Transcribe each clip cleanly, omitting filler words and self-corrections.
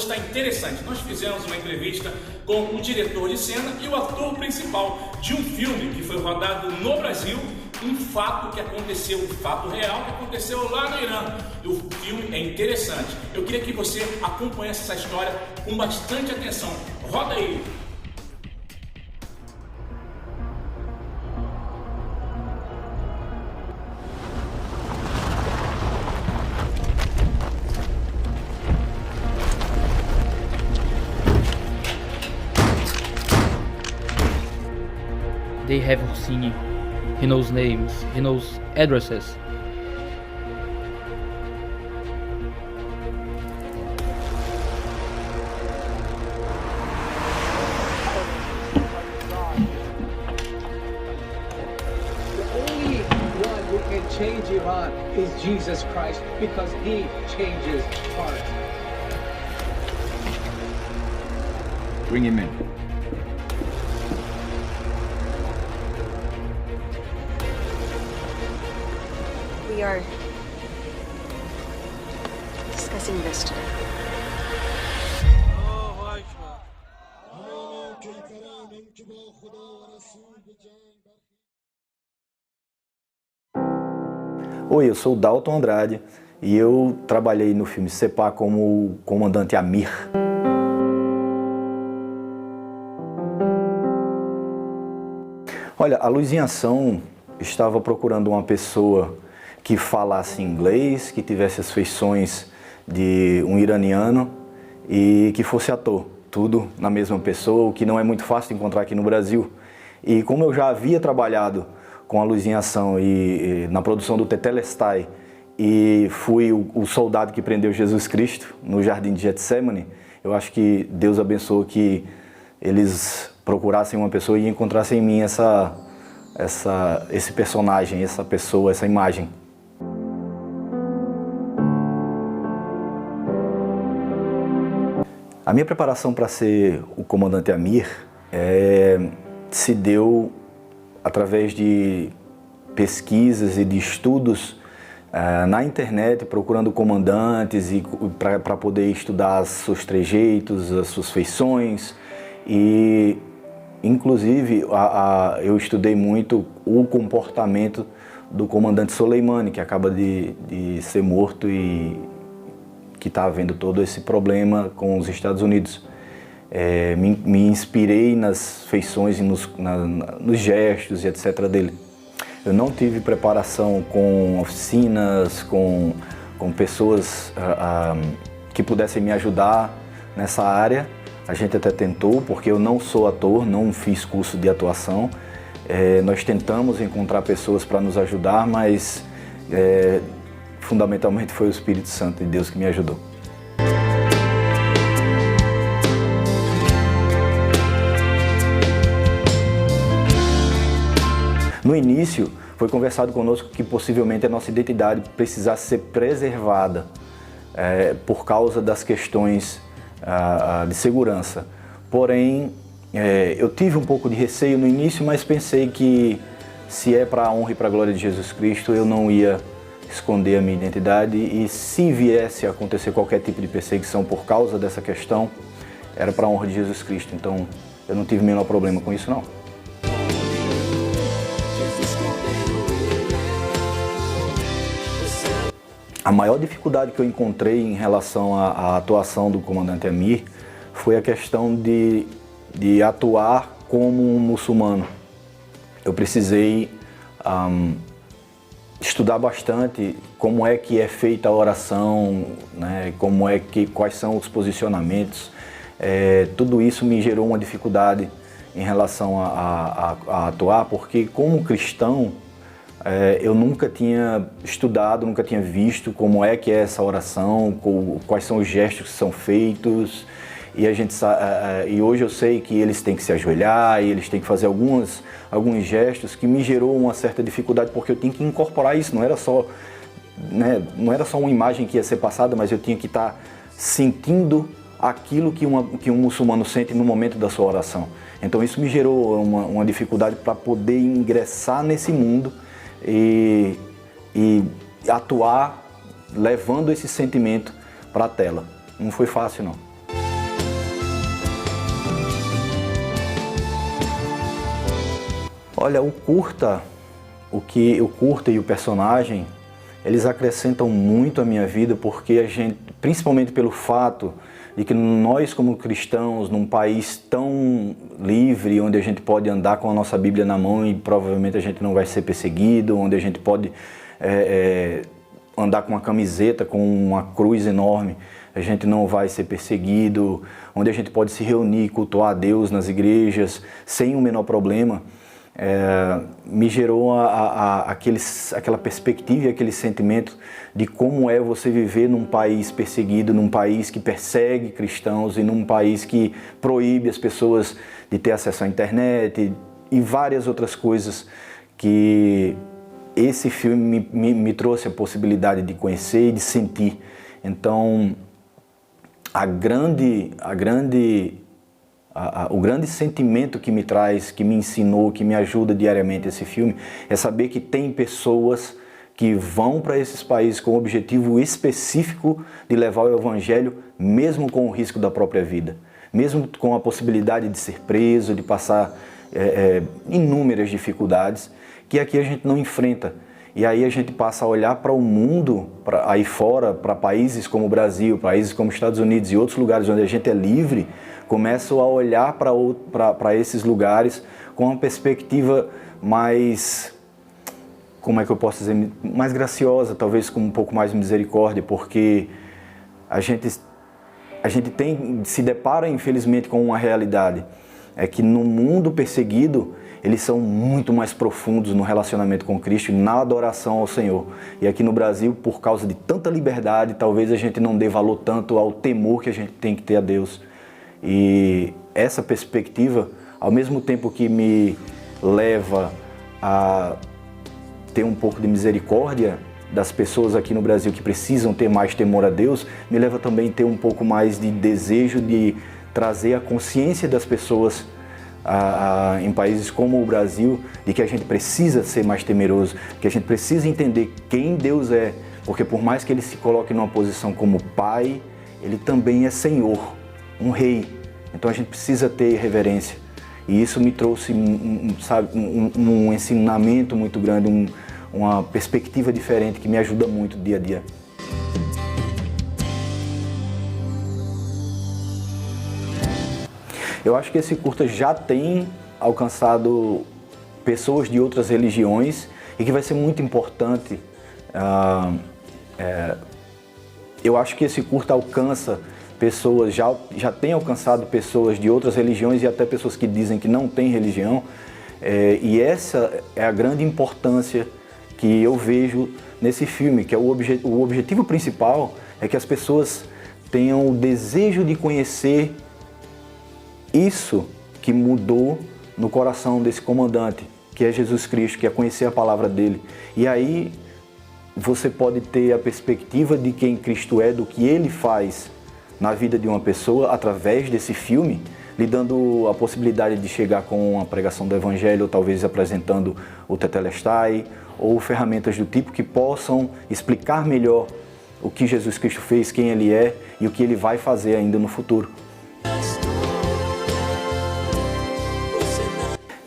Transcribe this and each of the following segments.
está interessante. Nós fizemos uma entrevista com o diretor de cena e o ator principal de um filme que foi rodado no Brasil, um fato que aconteceu, um fato real que aconteceu lá no Irã. O filme é interessante. Eu queria que você acompanhasse essa história com bastante atenção. Roda aí! They have Husseini. He knows names. He knows addresses. The only one who can change Iran is Jesus Christ, because he changes hearts. Bring him in. We are discussing this today. Oi, eu sou o Dalton Andrade e eu trabalhei no filme Sepah como o comandante Amir. Olha, a Luz em Ação estava procurando uma pessoa que falasse inglês, que tivesse as feições de um iraniano e que fosse ator. Tudo na mesma pessoa, o que não é muito fácil de encontrar aqui no Brasil. E como eu já havia trabalhado com a Luz em Ação e na produção do Tetelestai e fui o soldado que prendeu Jesus Cristo no Jardim de Getsemane, eu acho que Deus abençoou que eles procurassem uma pessoa e encontrassem em mim esse personagem, essa pessoa, essa imagem. A minha preparação para ser o comandante Amir se deu através de pesquisas e de estudos na internet, procurando comandantes e para poder estudar os seus trejeitos, as suas feições. E inclusive eu estudei muito o comportamento do comandante Soleimani, que acaba de ser morto e que está havendo todo esse problema com os Estados Unidos. Me inspirei nas feições e nos gestos e etc. dele. Eu não tive preparação com oficinas, com pessoas que pudessem me ajudar nessa área. A gente até tentou, porque eu não sou ator, não fiz curso de atuação. Nós tentamos encontrar pessoas para nos ajudar, mas fundamentalmente foi o Espírito Santo de Deus que me ajudou. No início, foi conversado conosco que possivelmente a nossa identidade precisasse ser preservada por causa das questões de segurança. Porém, eu tive um pouco de receio no início, mas pensei que se é para a honra e para a glória de Jesus Cristo, eu não ia esconder a minha identidade, e se viesse a acontecer qualquer tipo de perseguição por causa dessa questão, era para a honra de Jesus Cristo. Então, eu não tive o menor problema com isso, não. A maior dificuldade que eu encontrei em relação à atuação do comandante Amir foi a questão de atuar como um muçulmano. Eu precisei estudar bastante como é que é feita a oração, né, quais são os posicionamentos. Tudo isso me gerou uma dificuldade em relação a atuar, porque como cristão, eu nunca tinha estudado, nunca tinha visto como é que é essa oração, quais são os gestos que são feitos. E hoje eu sei que eles têm que se ajoelhar e eles têm que fazer alguns gestos, que me gerou uma certa dificuldade, porque eu tinha que incorporar isso. Não era só uma imagem que ia ser passada, mas eu tinha que estar sentindo aquilo que um muçulmano sente no momento da sua oração. Então isso me gerou uma dificuldade para poder ingressar nesse mundo e atuar levando esse sentimento para a tela. Não foi fácil, não. Olha, o curta e o personagem, eles acrescentam muito à minha vida, porque a gente, principalmente pelo fato de que nós como cristãos, num país tão livre, onde a gente pode andar com a nossa Bíblia na mão e provavelmente a gente não vai ser perseguido, onde a gente pode andar com uma camiseta com uma cruz enorme, a gente não vai ser perseguido, onde a gente pode se reunir e cultuar a Deus nas igrejas sem o menor problema, me gerou aquela perspectiva e aquele sentimento de como é você viver num país perseguido, num país que persegue cristãos e num país que proíbe as pessoas de ter acesso à internet e várias outras coisas que esse filme me trouxe a possibilidade de conhecer e de sentir. Então, o grande sentimento que me traz, que me ensinou, que me ajuda diariamente esse filme, é saber que tem pessoas que vão para esses países com o objetivo específico de levar o Evangelho, mesmo com o risco da própria vida, mesmo com a possibilidade de ser preso, de passar inúmeras dificuldades, que aqui a gente não enfrenta. E aí a gente passa a olhar para o mundo, aí fora, para países como o Brasil, países como os Estados Unidos e outros lugares onde a gente é livre, começo a olhar para esses lugares com uma perspectiva mais, como é que eu posso dizer, mais graciosa, talvez com um pouco mais de misericórdia, porque a gente se depara infelizmente com uma realidade, é que no mundo perseguido, eles são muito mais profundos no relacionamento com Cristo e na adoração ao Senhor. E aqui no Brasil, por causa de tanta liberdade, talvez a gente não dê valor tanto ao temor que a gente tem que ter a Deus. E essa perspectiva, ao mesmo tempo que me leva a ter um pouco de misericórdia das pessoas aqui no Brasil que precisam ter mais temor a Deus, me leva também a ter um pouco mais de desejo de trazer a consciência das pessoas em países como o Brasil, de que a gente precisa ser mais temeroso, que a gente precisa entender quem Deus é, porque por mais que Ele se coloque numa posição como Pai, Ele também é Senhor, um Rei. Então a gente precisa ter reverência. E isso me trouxe um ensinamento muito grande, uma perspectiva diferente que me ajuda muito dia a dia. Eu acho que esse curta já tem alcançado pessoas de outras religiões e que vai ser muito importante. Eu acho que esse curta alcança pessoas, já tem alcançado pessoas de outras religiões e até pessoas que dizem que não têm religião. E essa é a grande importância que eu vejo nesse filme, que é o objetivo principal é que as pessoas tenham o desejo de conhecer isso que mudou no coração desse comandante, que é Jesus Cristo, que é conhecer a palavra dele. E aí você pode ter a perspectiva de quem Cristo é, do que ele faz na vida de uma pessoa através desse filme, lhe dando a possibilidade de chegar com a pregação do Evangelho, ou talvez apresentando o Tetelestai, ou ferramentas do tipo que possam explicar melhor o que Jesus Cristo fez, quem ele é e o que ele vai fazer ainda no futuro.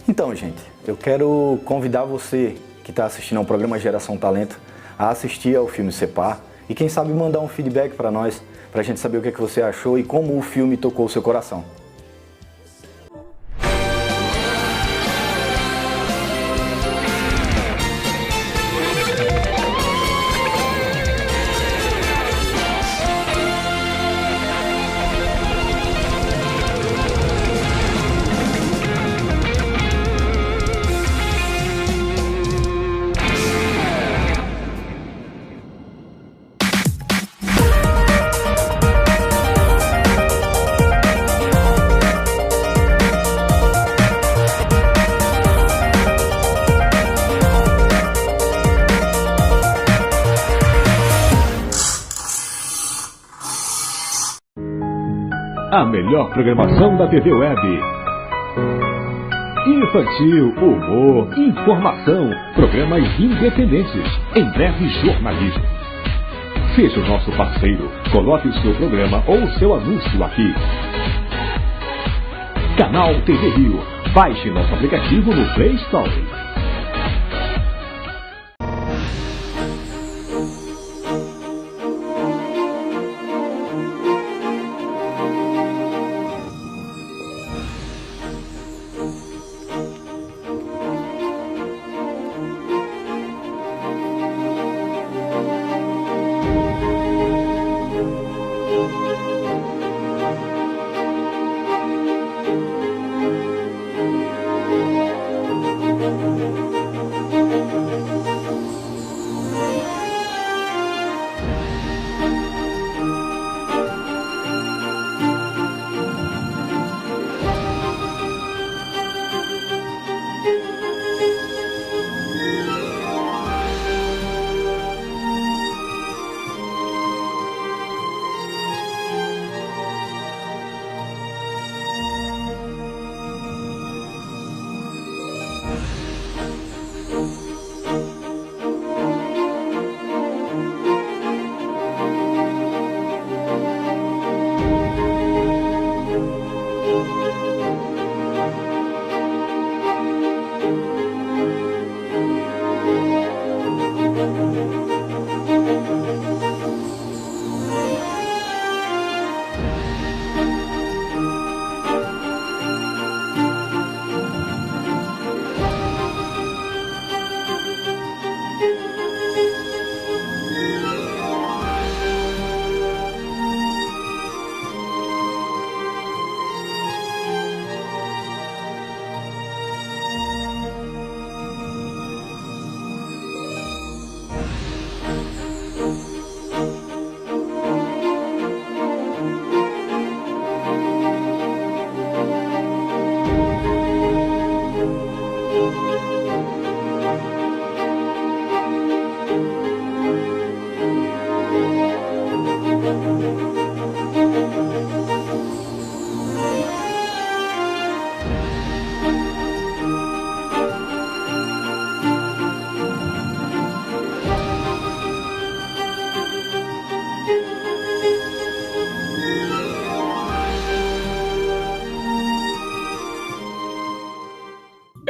Então, gente, eu quero convidar você que está assistindo ao programa Geração Talento a assistir ao filme Separ e quem sabe mandar um feedback para nós, para a gente saber o que é que você achou e como o filme tocou o seu coração. A melhor programação da TV Web. Infantil, humor, informação, programas independentes, em breve jornalismo. Seja o nosso parceiro, coloque o seu programa ou o seu anúncio aqui. Canal TV Rio, Baixe nosso aplicativo no Play Store.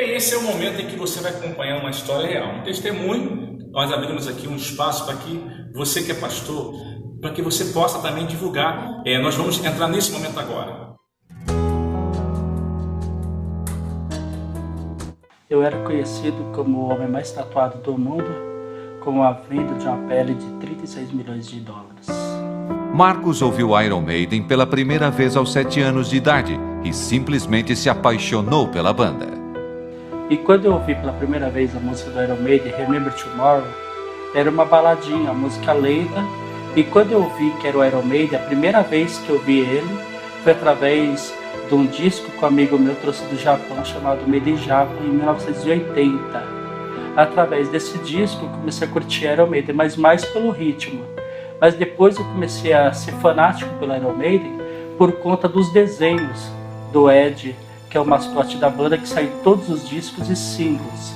Esse é o momento em que você vai acompanhar uma história real, um testemunho. Nós abrimos aqui um espaço para que você que é pastor, para que você possa também divulgar. Nós vamos entrar nesse momento agora. Eu era conhecido como o homem mais tatuado do mundo, com a venda de uma pele de 36 milhões de dólares. Marcos ouviu Iron Maiden pela primeira vez aos 7 anos de idade e simplesmente se apaixonou pela banda. E quando eu ouvi pela primeira vez a música do Iron Maiden, Remember Tomorrow, era uma baladinha, a música lenta. E quando eu ouvi que era o Iron Maiden, a primeira vez que eu vi ele foi através de um disco que um amigo meu trouxe do Japão, chamado Made in Japan, em 1980. Através desse disco eu comecei a curtir Iron Maiden, mas mais pelo ritmo. Mas depois eu comecei a ser fanático pelo Iron Maiden por conta dos desenhos do Ed, que é o mascote da banda, que sai em todos os discos e singles.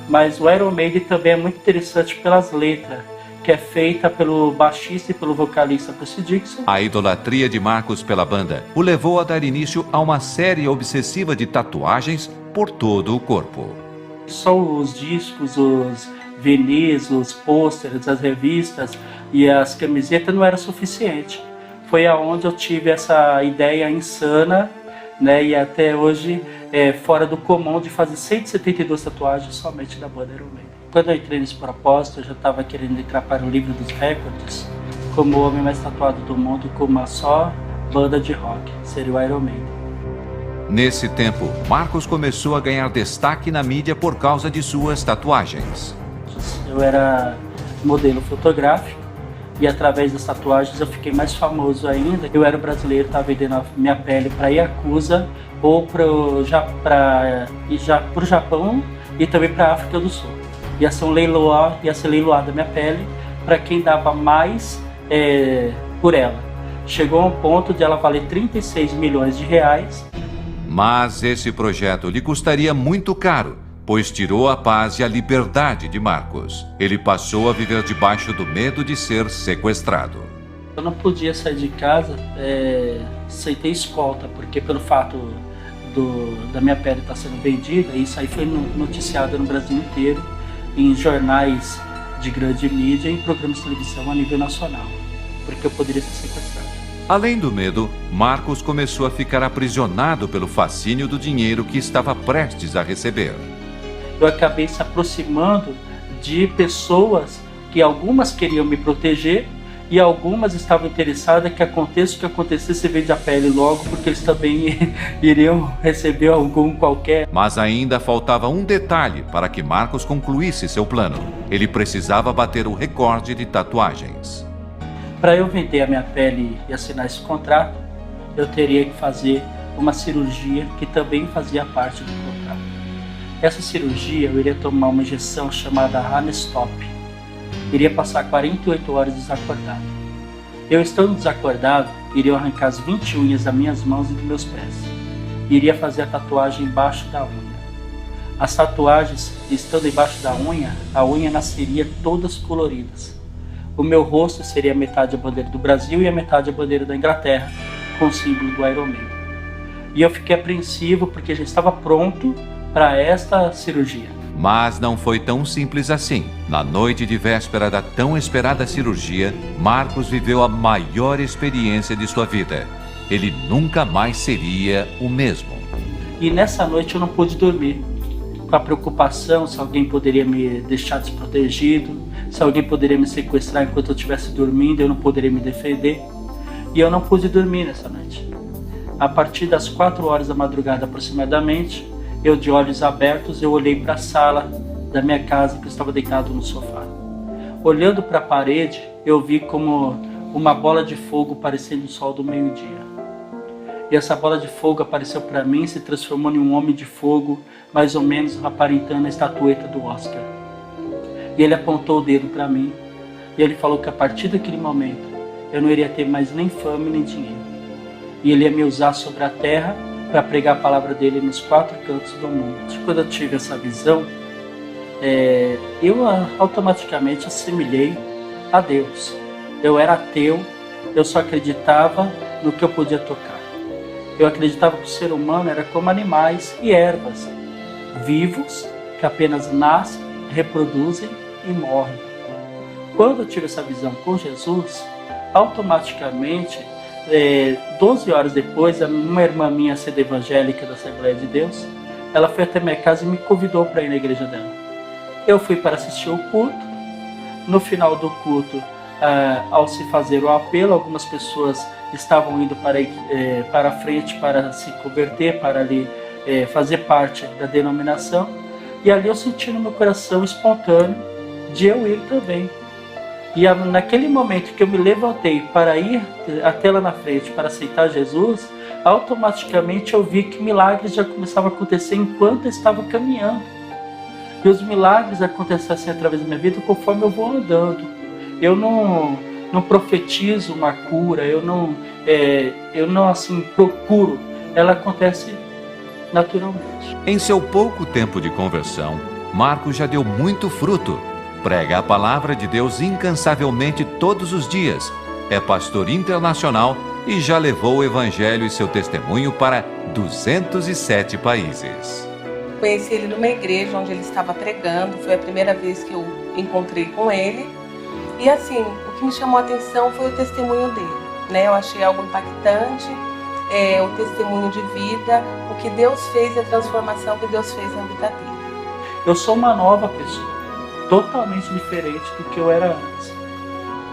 Mas o Iron Maiden também é muito interessante pelas letras, que é feita pelo baixista e pelo vocalista Bruce Dickinson. A idolatria de Marcos pela banda o levou a dar início a uma série obsessiva de tatuagens por todo o corpo. Só os discos, os vinis, os pôsteres, as revistas e as camisetas não era suficiente. Foi aonde eu tive essa ideia insana, né, e até hoje fora do comum de fazer 172 tatuagens somente da banda Iron Maiden. Quando eu entrei nesse propósito, eu já estava querendo entrar para o livro dos recordes como o homem mais tatuado do mundo com uma só banda de rock, seria o Iron Maiden. Nesse tempo, Marcos começou a ganhar destaque na mídia por causa de suas tatuagens. Eu era modelo fotográfico e através das tatuagens eu fiquei mais famoso ainda. Eu era brasileiro, estava vendendo a minha pele para Yakuza ou para o Japão e também para a África do Sul. Ia ser leiloada a minha pele para quem dava mais por ela. Chegou a um ponto de ela valer 36 milhões de reais. Mas esse projeto lhe custaria muito caro, pois tirou a paz e a liberdade de Marcos. Ele passou a viver debaixo do medo de ser sequestrado. Eu não podia sair de casa sem ter escolta, porque pelo fato da minha pele está sendo vendida, e isso aí foi noticiado no Brasil inteiro, em jornais de grande mídia e em programas de televisão a nível nacional, porque eu poderia ser sequestrado. Além do medo, Marcos começou a ficar aprisionado pelo fascínio do dinheiro que estava prestes a receber. Eu acabei se aproximando de pessoas que algumas queriam me proteger e algumas estavam interessadas que aconteça o que acontecesse, vende a pele logo, porque eles também iriam receber algum qualquer. Mas ainda faltava um detalhe para que Marcos concluísse seu plano. Ele precisava bater o recorde de tatuagens. Para eu vender a minha pele e assinar esse contrato, eu teria que fazer uma cirurgia que também fazia parte do contrato. Essa cirurgia, eu iria tomar uma injeção chamada Ranestop. Iria passar 48 horas desacordado. Eu, estando desacordado, iria arrancar as 20 unhas das minhas mãos e dos meus pés. Iria fazer a tatuagem embaixo da unha. As tatuagens, estando embaixo da unha, a unha nasceria todas coloridas. O meu rosto seria metade a bandeira do Brasil e a metade a bandeira da Inglaterra, com o símbolo do Iron Maiden. E eu fiquei apreensivo porque já estava pronto para esta cirurgia. Mas não foi tão simples assim. Na noite de véspera da tão esperada cirurgia, Marcos viveu a maior experiência de sua vida. Ele nunca mais seria o mesmo. E nessa noite eu não pude dormir, com a preocupação se alguém poderia me deixar desprotegido, se alguém poderia me sequestrar enquanto eu estivesse dormindo, eu não poderia me defender. E eu não pude dormir nessa noite. A partir das 4 horas da madrugada aproximadamente, eu de olhos abertos, eu olhei para a sala da minha casa, que eu estava deitado no sofá. Olhando para a parede, eu vi como uma bola de fogo parecendo o sol do meio-dia. E essa bola de fogo apareceu para mim e se transformou em um homem de fogo, mais ou menos aparentando a estatueta do Oscar. E ele apontou o dedo para mim e ele falou que a partir daquele momento eu não iria ter mais nem fama nem dinheiro. E ele ia me usar sobre a terra para pregar a palavra dele nos 4 cantos do mundo. Quando eu tive essa visão, eu automaticamente assimilei a Deus. Eu era ateu, eu só acreditava no que eu podia tocar. Eu acreditava que o ser humano era como animais e ervas, vivos, que apenas nascem, reproduzem e morrem. Quando eu tive essa visão com Jesus, automaticamente, 12 horas depois, uma irmã minha, sede evangélica da Assembleia de Deus, ela foi até minha casa e me convidou para ir na igreja dela. Eu fui para assistir o culto. No final do culto, ao se fazer o apelo, algumas pessoas estavam indo para a frente para se converter, para ali fazer parte da denominação. E ali eu senti no meu coração espontâneo de eu ir também. E naquele momento que eu me levantei para ir até lá na frente para aceitar Jesus, automaticamente eu vi que milagres já começavam a acontecer enquanto eu estava caminhando. E os milagres acontecem através da minha vida conforme eu vou andando. Eu não profetizo uma cura, eu não assim procuro, ela acontece naturalmente. Em seu pouco tempo de conversão, Marcos já deu muito fruto. Prega a palavra de Deus incansavelmente todos os dias. É pastor internacional e já levou o evangelho e seu testemunho para 207 países. Conheci ele numa igreja onde ele estava pregando. Foi a primeira vez que eu encontrei com ele. E assim, o que me chamou a atenção foi o testemunho dele, né? Eu achei algo impactante, o testemunho de vida, o que Deus fez e a transformação que Deus fez na vida dele. Eu sou uma nova pessoa, totalmente diferente do que eu era antes.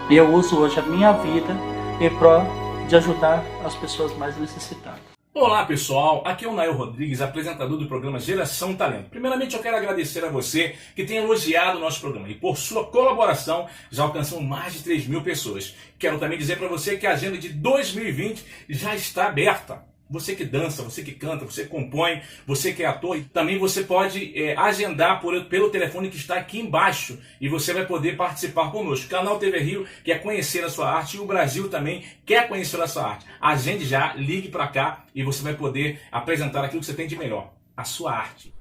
E eu uso hoje a minha vida em prol de ajudar as pessoas mais necessitadas. Olá pessoal, aqui é o Nael Rodrigues, apresentador do programa Geração Talento. Primeiramente eu quero agradecer a você que tem elogiado o nosso programa e por sua colaboração já alcançamos mais de 3.000 pessoas. Quero também dizer para você que a agenda de 2020 já está aberta. Você que dança, você que canta, você que compõe, você que é ator, também você pode agendar pelo telefone que está aqui embaixo e você vai poder participar conosco. O Canal TV Rio quer conhecer a sua arte e o Brasil também quer conhecer a sua arte. Agende já, ligue para cá e você vai poder apresentar aquilo que você tem de melhor, a sua arte.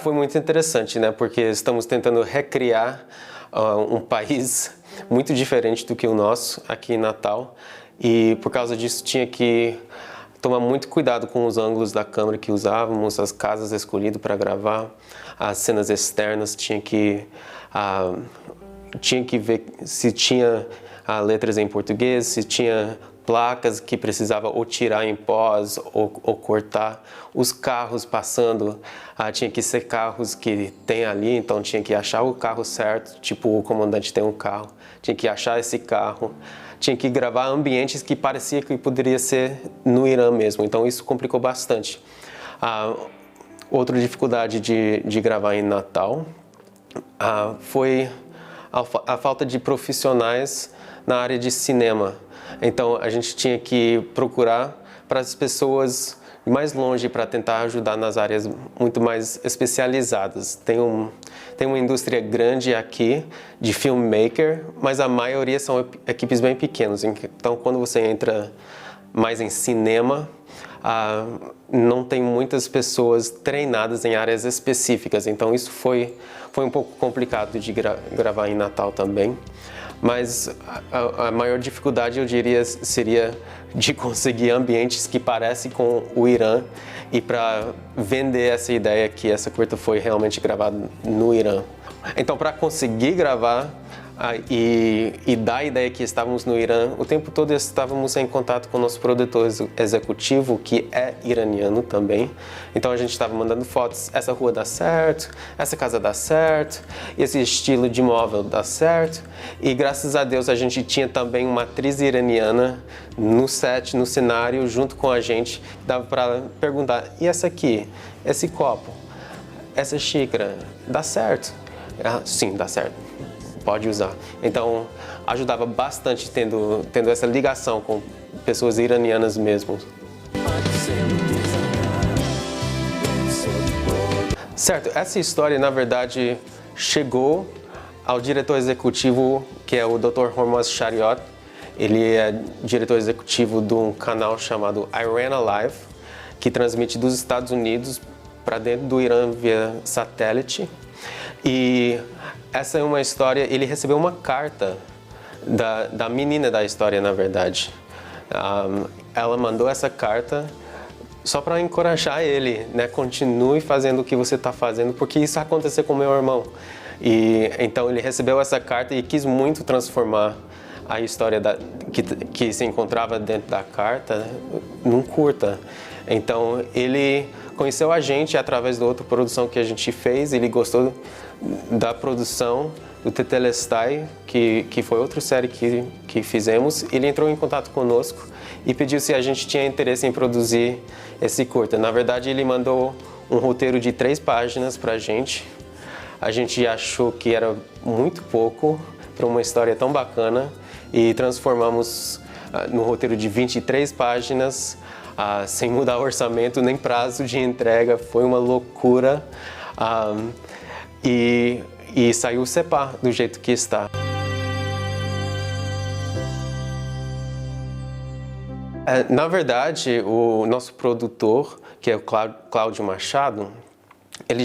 Foi muito interessante, né? Porque estamos tentando recriar um país muito diferente do que o nosso aqui em Natal, e por causa disso tinha que tomar muito cuidado com os ângulos da câmera que usávamos, as casas escolhidas para gravar, as cenas externas, tinha que ver se tinha letras em português, se tinha placas que precisava ou tirar em pós ou cortar. Os carros passando, tinha que ser carros que tem ali, então tinha que achar o carro certo, tipo o comandante tem um carro, tinha que achar esse carro, tinha que gravar ambientes que parecia que poderia ser no Irã mesmo, então isso complicou bastante. Outra dificuldade de gravar em Natal foi a falta de profissionais na área de cinema. Então a gente tinha que procurar para as pessoas mais longe para tentar ajudar nas áreas muito mais especializadas. Tem uma indústria grande aqui de filmmaker, mas a maioria são equipes bem pequenas. Então quando você entra mais em cinema, não tem muitas pessoas treinadas em áreas específicas. Então isso foi um pouco complicado de gravar em Natal também. Mas a maior dificuldade, eu diria, seria de conseguir ambientes que parecem com o Irã e para vender essa ideia que essa curta foi realmente gravada no Irã. Então, para conseguir gravar e dar a ideia que estávamos no Irã, o tempo todo estávamos em contato com o nosso produtor executivo, que é iraniano também. Então a gente estava mandando fotos, essa rua dá certo, essa casa dá certo, esse estilo de móvel dá certo. E graças a Deus a gente tinha também uma atriz iraniana no set, no cenário, junto com a gente. Dava para perguntar, e essa aqui, esse copo, essa xícara, dá certo? Sim, dá certo. Pode usar. Então, ajudava bastante tendo essa ligação com pessoas iranianas mesmo. Certo, essa história, na verdade, chegou ao diretor executivo, que é o Dr. Hormoz Shariat. Ele é diretor executivo de um canal chamado Iran Alive, que transmite dos Estados Unidos para dentro do Irã via satélite. E essa é uma história, ele recebeu uma carta da menina da história, na verdade. Ela mandou essa carta só para encorajar ele, né? Continue fazendo o que você está fazendo, porque isso aconteceu com meu irmão. E então ele recebeu essa carta e quis muito transformar a história que se encontrava dentro da carta num curta. Então ele conheceu a gente através da outra produção que a gente fez, ele gostou da produção do Tetelestai, que foi outra série que fizemos. Ele entrou em contato conosco e pediu se a gente tinha interesse em produzir esse curta. Na verdade, ele mandou um roteiro de 3 páginas para a gente. A gente achou que era muito pouco para uma história tão bacana e transformamos no roteiro de 23 páginas, sem mudar o orçamento nem prazo de entrega. Foi uma loucura. E saiu o CEPA do jeito que está. Na verdade, o nosso produtor, que é o Cláudio Machado, ele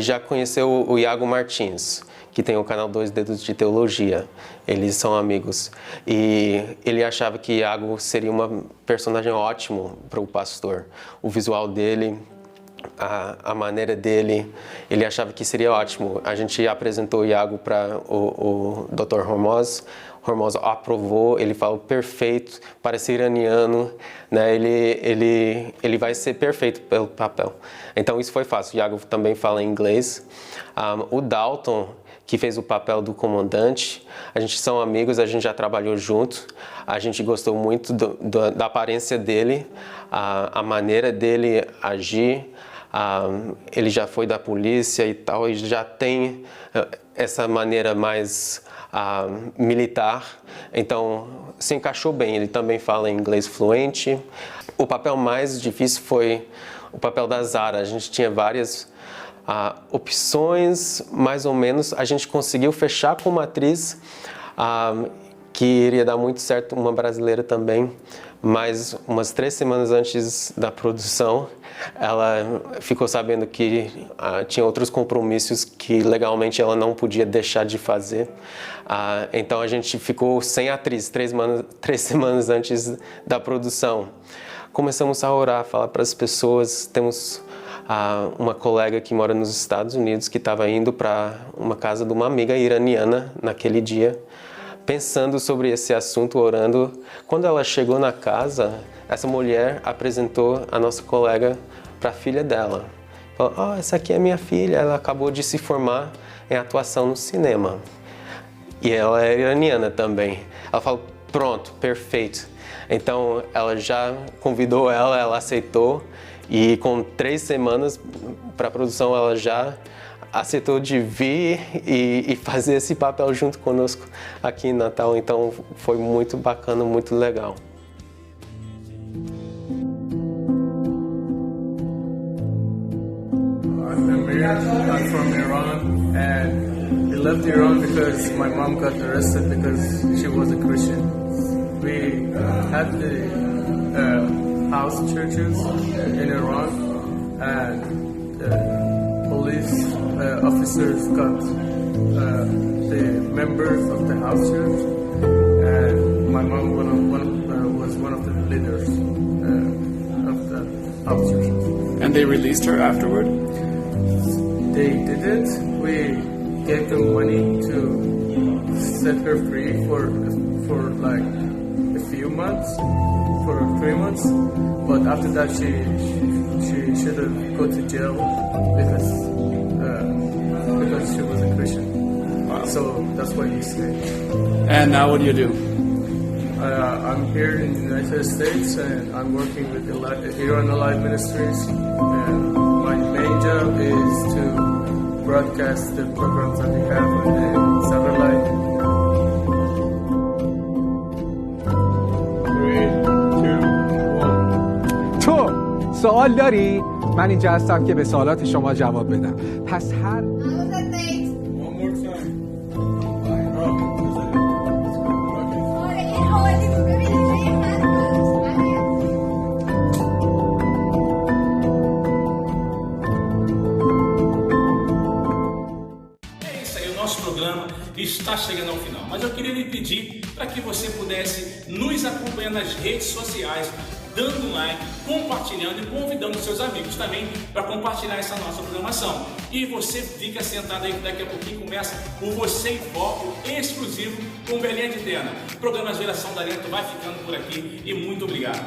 já conheceu o Iago Martins, que tem o canal 2 Dedos de Teologia. Eles são amigos. E ele achava que Iago seria uma personagem ótimo para o pastor. O visual dele, a maneira dele, ele achava que seria ótimo. A gente apresentou o Iago para o Dr. Hormoz. Hormoz aprovou, ele falou perfeito, parece iraniano, né? Ele vai ser perfeito pelo papel. Então isso foi fácil. O Iago também fala inglês. O Dalton, que fez o papel do comandante, a gente são amigos, a gente já trabalhou junto. A gente gostou muito da aparência dele, a maneira dele agir. Ele já foi da polícia e tal, e já tem essa maneira mais militar, então se encaixou bem. Ele também fala inglês fluente. O papel mais difícil foi o papel da Zara. A gente tinha várias opções, mais ou menos. A gente conseguiu fechar com uma atriz que iria dar muito certo, uma brasileira também, mas umas 3 semanas antes da produção, ela ficou sabendo que tinha outros compromissos que legalmente ela não podia deixar de fazer. Então a gente ficou sem atriz 3 semanas antes da produção. Começamos a orar, falar para as pessoas. Temos uma colega que mora nos Estados Unidos que estava indo para uma casa de uma amiga iraniana naquele dia, pensando sobre esse assunto, orando. Quando ela chegou na casa, essa mulher apresentou a nossa colega para a filha dela. Falou, essa aqui é minha filha, ela acabou de se formar em atuação no cinema. E ela é iraniana também. Ela falou, pronto, perfeito. Então ela já convidou ela aceitou, e com 3 semanas para a produção ela já aceitou de vir e fazer esse papel junto conosco aqui em Natal. Então foi muito bacana, muito legal. I'm from Iran, and we left Iran because my mom got arrested because she was a Christian. We had the house churches in Iran, and police officers got the members of the house church, and my mom was one of the leaders of the house church. And they released her afterward? They didn't. We gave them money to set her free for like a few months, for 3 months. But after that, she should have go to jail because she was a Christian. Wow. So that's why he stayed. And now what do you do? I'm here in the United States, and I'm working with Iran Alive Ministries. And my main job is to broadcast the programs that we have on the satellite. 3, 2, 1. تو سوال داری؟ من اینجا هستم که به سوالات شما جواب بدم. پس هر está chegando ao final, mas eu queria lhe pedir para que você pudesse nos acompanhar nas redes sociais, dando um like, compartilhando e convidando seus amigos também para compartilhar essa nossa programação. E você fica sentado aí que daqui a pouquinho começa o Você em Foco exclusivo com Belinha de Tena. O programa Geração Talento vai ficando por aqui e muito obrigado.